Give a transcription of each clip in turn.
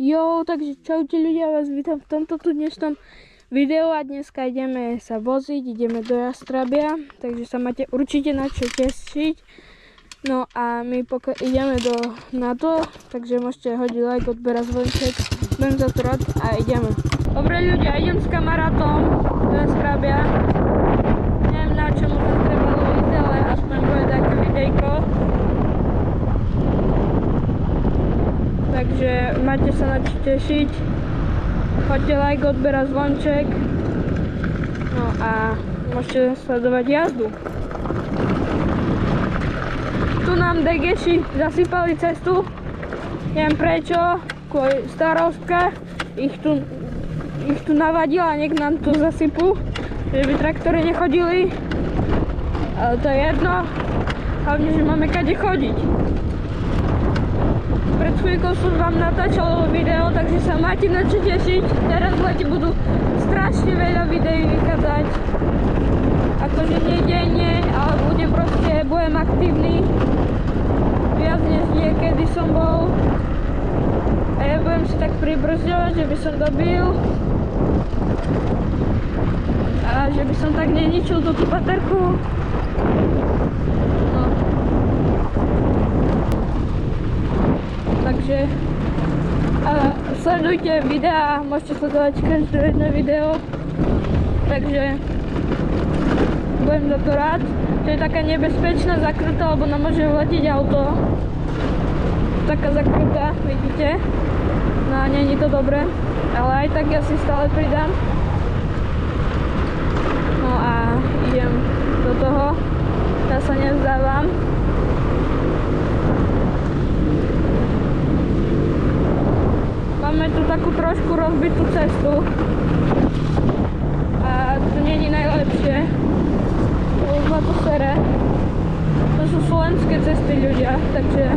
Jo, takže čaute ľudia, vás vítam v tomto tu dnešnom videu a dneska ideme sa voziť, ideme do Jastrabia, takže sa máte určite na čo tešiť. No a my ideme na to, takže môžete hodiť like, odber a zvonček, budem za to rád a ideme. Dobre ľudia, idem s kamarátom do Jastrabia. Neviem na čo mu to trebalo ísť, ale aspoň bude také videjko. Takže máte sa na čo tešiť. Choďte like, odber a zvonček. No a môžete sledovať jazdu. Tu nám degeši zasypali cestu. Neviem prečo, kvôli starostka. Ich tu navadila, nech nám tu zasypú. Že by traktory nechodili. Ale to je jedno. Hlavne, že máme kade chodiť. Pred chvíľkou som vám natáčal video, takže sa máte na čo tešiť. Teraz v lete budú strašne veľa videí vychádzať. Akože nie denne, ale budem aktívny. Viac než niekedy som bol. A ja budem si tak pribrzďovať, že by som dobil. A že by som tak neničil túto baterku. No. Takže sledujte videá, môžete sledovať každé jedno video. Takže budem za to rád. To je taká nebezpečná zakruta, lebo nám môže vletieť auto. Taká zakruta, vidíte? No a nie je to dobré, ale aj tak ja si stále pridám. No a idem do toho. Ja sa nevzdávam. Máme tu takú trošku rozbitú cestu a to nie je najlepšie. Už ma to sere. To sú slovenské cesty ľudia, takže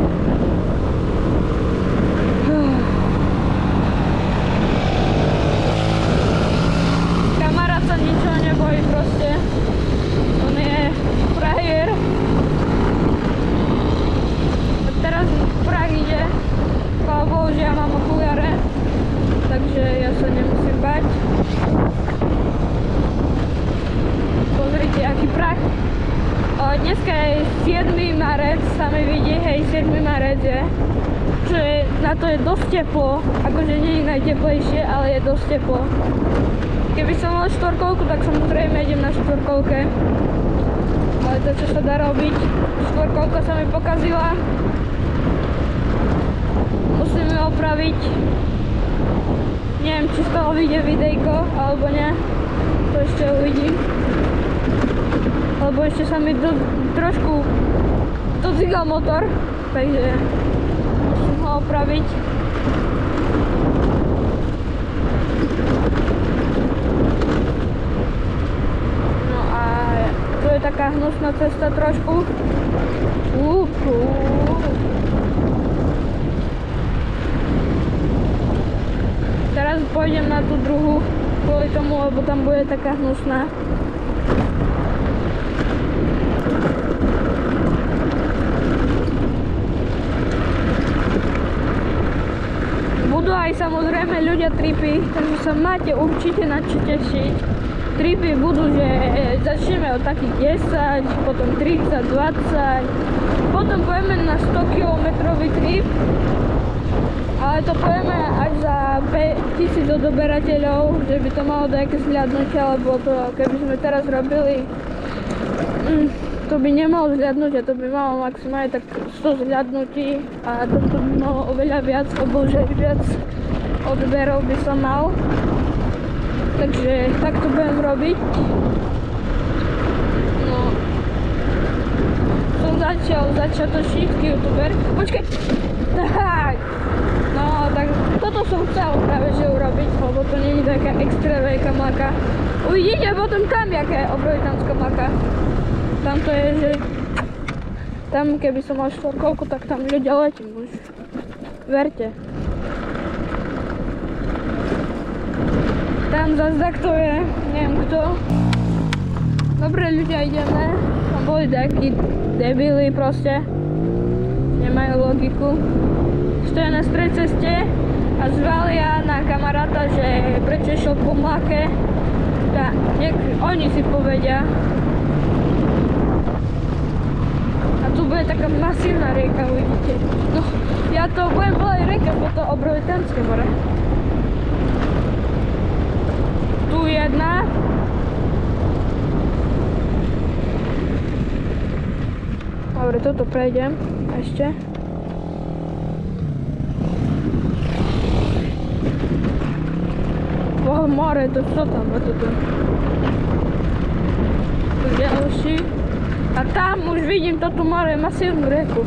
kamarát sa ničoho nebojí proste. On je frajer. A teraz prach ide. Chvála Bohu, že ja mám okuliare, takže ja sa nemusím bať. Pozrite, aký prach. Dneska je 7. marec, sa mi vidí, hej, 7. marec je. Čo je, na to je dosť teplo, akože nie je najteplejšie, ale je dosť teplo. Keby som mal štvorkolku, tak samozrejme idem na štvorkolke. Ale to, čo sa dá robiť, štvorkolka sa mi pokazila. Musím ju opraviť. Neviem, či z toho vyjde videjko, alebo nie. To ešte uvidím. Lebo ešte sa mi trošku dodzigal motor, takže musím ho opraviť. No a tu je taká hnusná cesta trošku. Teraz pôjdem na tú druhú kvôli tomu, lebo tam bude taká hnusná. Budú aj samozrejme ľudia tripy, takže sa máte určite na čo tešiť. Tripy budú, že začneme od takých 10, potom 30, 20, potom pôjdeme na 100 km trip. Ale to pojeme až za 5000 odoberateľov, že by to malo nejaké zhľadnutie, lebo to, keby sme teraz robili, to by nemalo zhľadnutie, to by malo maximálne tak 100 zhľadnutí a toto by malo oveľa viac, lebo že viac odberov by som mal. Takže tak to budem robiť. No. Som začiatočnícky youtuber. Počkaj! Tak! No, tak toto som chcel práve že urobiť, lebo to nie je taká extra veľká mlaka. Uvidíte potom tam, jaká je obrovitánska mlaka. Tam to je, že tam keby som mal štvorkolku, tak tam ľudia letím už. Verte. Tam zase takto je, neviem kto. Dobre ľudia, ideme. Tam boli takí debili proste. Nemajú logiku. Stoja na stred ceste a ma zvalia na kamaráta, že prečo išiel po mláke. Nech oni si povedia. A tu bude taká masívna rieka, uvidíte. No, ja to budem volať rieka, bo to Obrovitanské more. Tu jedna. Dobre, toto prejdem ešte. More, to čo tam je toto? Tu ďalší. A tam už vidím toto more, masívnu rieku.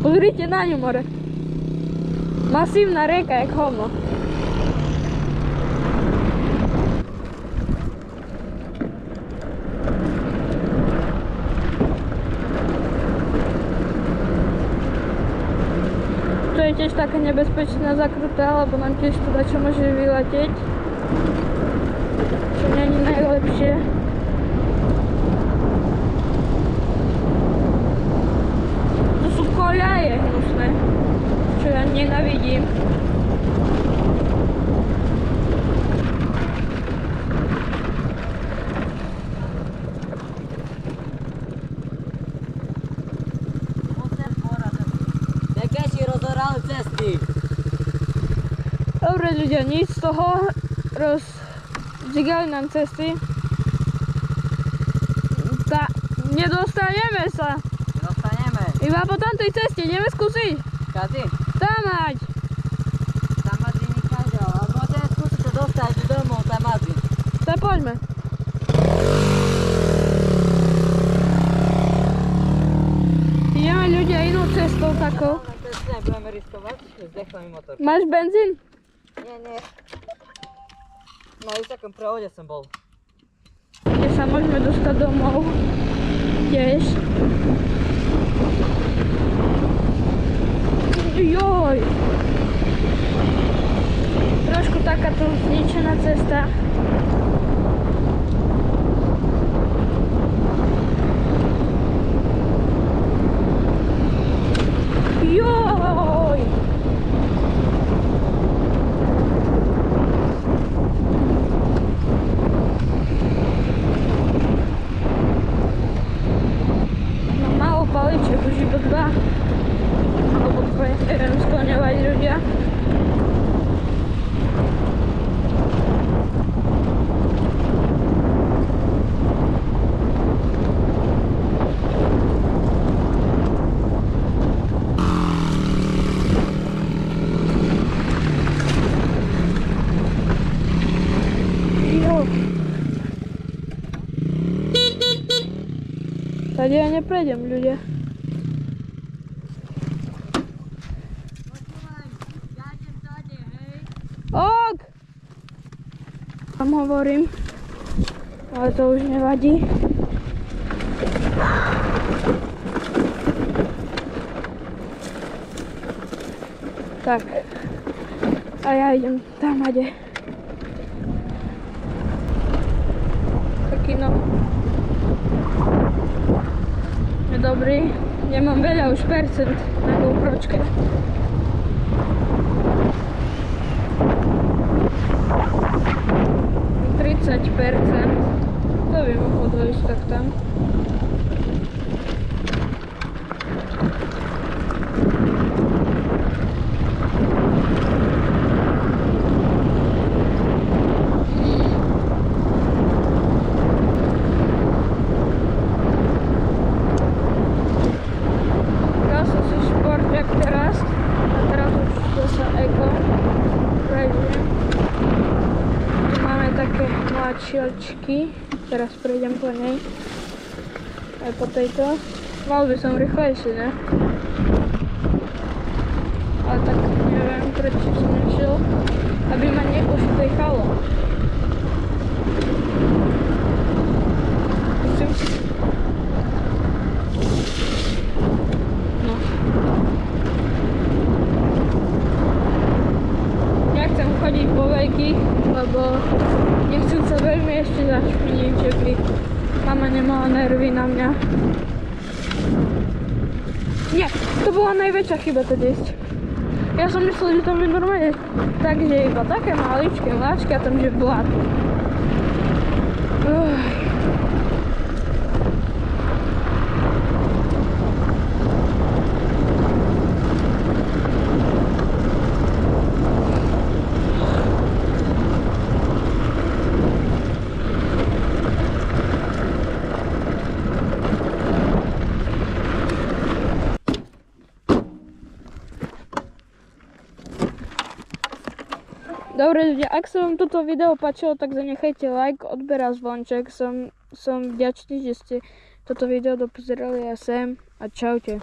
Pozrite na ňu, more. Masívna rieka, jak hovno. To je tiež taká nebezpečná zakrutá, lebo nám tiež tu dačo môže vyletieť. Čo nie je najlepšie. Tu sú koľaje hnusné, čo ja nenávidím. Dobre ľudia, nic z toho, rozžigali nám cesty. Nedostaneme sa. Dostaneme. Iba po tamtej ceste, ideme skúsiť. Kady? Tam mať. Tam mať nikade, ale môžeme skúsiť sa dostať domov, tam mať. Tak poďme. Ideme ľudia inou cestou takou. Na ceste nebudeme riskovať, zdechla mi motor. Máš benzín? Nie. Na takom prehode som bol. Kde sa môžeme dostať domov. Tiež. Joj. Trošku takáto zničená cesta. Joj. Paliček už iba 2 alebo 2, neviem skloňovať ľudia. Tady ja neprejdem, ľudia. Ok! Tam hovorím, ale to už nevadí. Tak. A ja idem tam, ade. Taký no. Je dobrý. Nemám veľa už percent na GoPročke. To by mohlo dojsť tak tam. Dal som si športiak teraz a teraz už zase eko prejdem. Tu máme také mladšiačky, teraz prejdem po nej aj po tejto. Mal by som rýchlejšie, ne? Ale tak neviem, prečo som nešiel, aby ma neušplichalo. No. Nechcem chodiť po veľkých, lebo nechcem sa veľmi ešte zašpiním, že by mama nemala nervy na mňa. Nie, to bola najväčšia chyba to jesť. Ja som myslel, že tam je normálne takže iba také maličké vláčky a tam že blato. Dobre ľudia, ak sa vám toto video páčilo, tak zanechajte like, odber a zvonček. Som vďačný, že ste toto video dopozerali a sem a čaute.